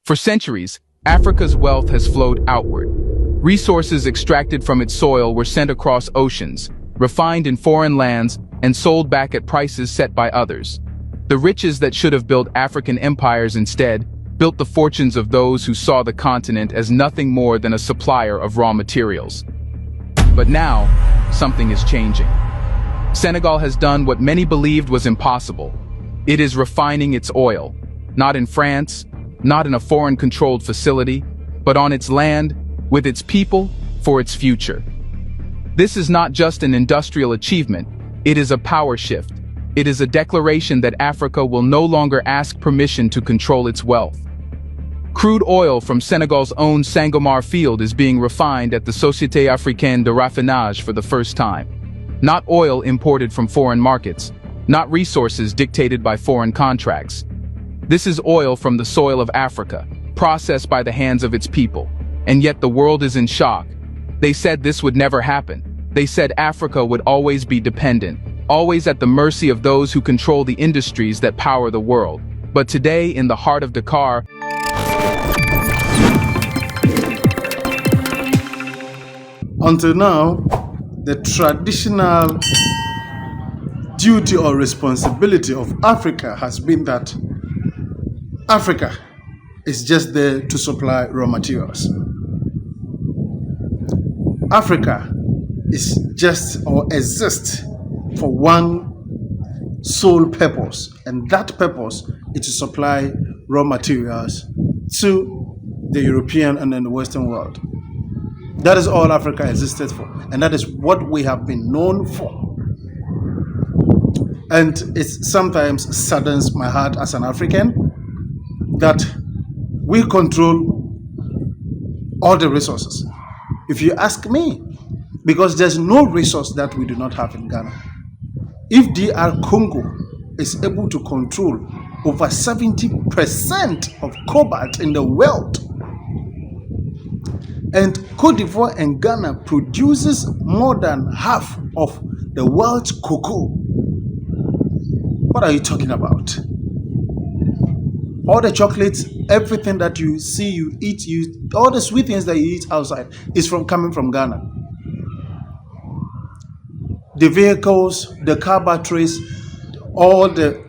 For centuries, Africa's wealth has flowed outward. Resources extracted from its soil were sent across oceans, refined in foreign lands, and sold back at prices set by others. The riches that should have built African empires instead built the fortunes of those who saw the continent as nothing more than a supplier of raw materials. But now, something is changing. Senegal has done what many believed was impossible. It is refining its oil, not in France, not in a foreign-controlled facility, but on its land, with its people, for its future. This is not just an industrial achievement, it is a power shift. It is a declaration that Africa will no longer ask permission to control its wealth. Crude oil from Senegal's own Sangomar field is being refined at the Société Africaine de Raffinage for the first time. Not oil imported from foreign markets, not resources dictated by foreign contracts. This is oil from the soil of Africa, processed by the hands of its people. And yet the world is in shock. They said this would never happen. They said Africa would always be dependent, always at the mercy of those who control the industries that power the world. But today, in the heart of Dakar, until now, the traditional duty or responsibility of Africa has been that Africa is just there to supply raw materials. Africa is just or exists for one sole purpose, and that purpose is to supply raw materials to the European and then the Western world. That is all Africa existed for, and that is what we have been known for. And it sometimes saddens my heart as an African that we control all the resources. If you ask me, because there's no resource that we do not have in Ghana. If DR Congo is able to control over 70% of cobalt in the world, and Côte d'Ivoire and Ghana produces more than half of the world's cocoa, what are you talking about? All the chocolates, everything that you see, you eat, all the sweet things that you eat outside is coming from Ghana. The vehicles, the car batteries, all the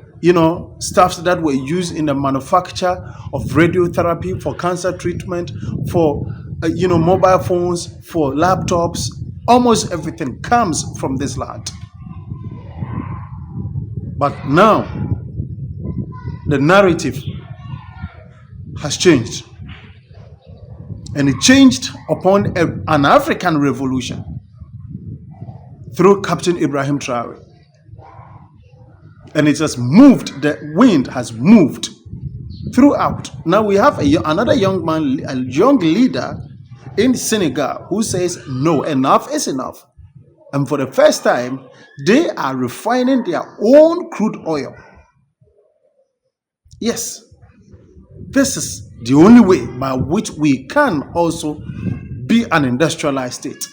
stuffs that were used in the manufacture of radiotherapy for cancer treatment, for mobile phones, for laptops, almost everything comes from this land. But now the narrative has changed, and it changed upon an African revolution through Captain Ibrahim Traore, and it has moved. The wind has moved throughout. Now we have another young man, a young leader in Senegal, who says no, enough is enough, and for the first time they are refining their own crude oil. Yes, this is the only way by which we can also be an industrialized state.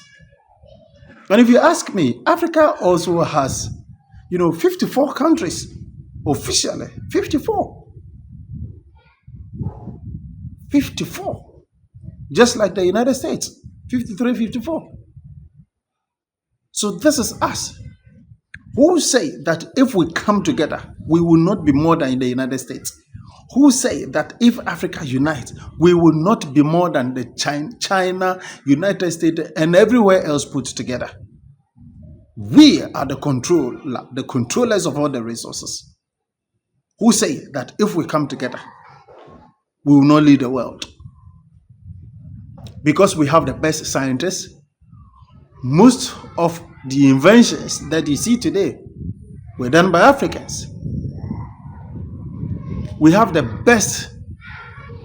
And if you ask me, Africa also has 54 countries officially. 54, just like the United States, 53, 54. So this is us who say that if we come together, we will not be more than the United States. Who say that if Africa unites, we will not be more than the China, United States, and everywhere else put together. We are the controllers of all the resources. Who say that if we come together, we will not lead the world. Because we have the best scientists. Most of the inventions that you see today were done by Africans. We have the best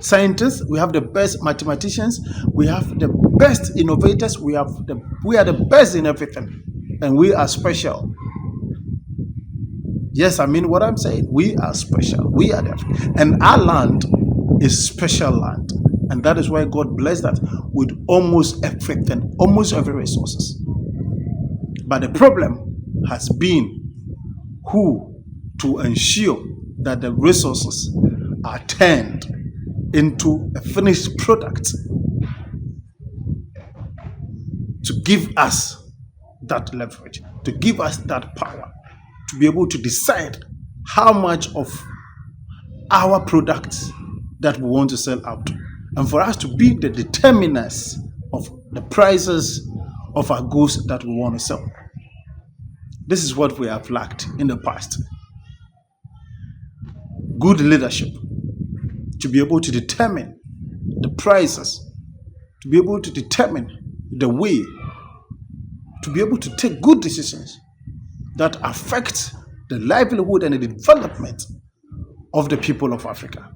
scientists, we have the best mathematicians, we have the best innovators, we are the best in everything, and we are special. Yes, I mean what I'm saying. We are special. We are the, and our land is special land, and that is why God blessed that with almost everything, almost every resources. But the problem has been who to ensure that the resources are turned into a finished product to give us that leverage, to give us that power, to be able to decide how much of our products that we want to sell out, and for us to be the determiners of the prices of our goods that we want to sell. This is what we have lacked in the past. Good leadership, to be able to determine the prices, to be able to determine the way, to be able to take good decisions that affect the livelihood and the development of the people of Africa.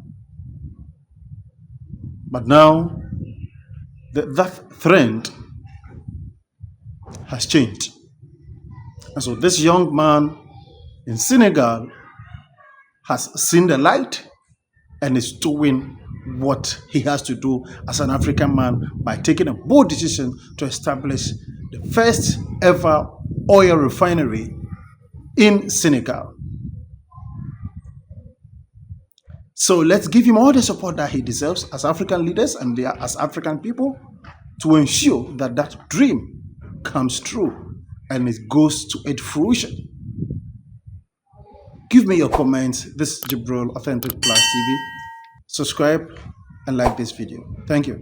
But now, that trend has changed. And so this young man in Senegal has seen the light and is doing what he has to do as an African man by taking a bold decision to establish the first ever oil refinery in Senegal. So let's give him all the support that he deserves as African leaders and as African people to ensure that that dream comes true and it goes to its fruition. Give me your comments. This is Jibril, Authentic Plus TV. Subscribe and like this video. Thank you.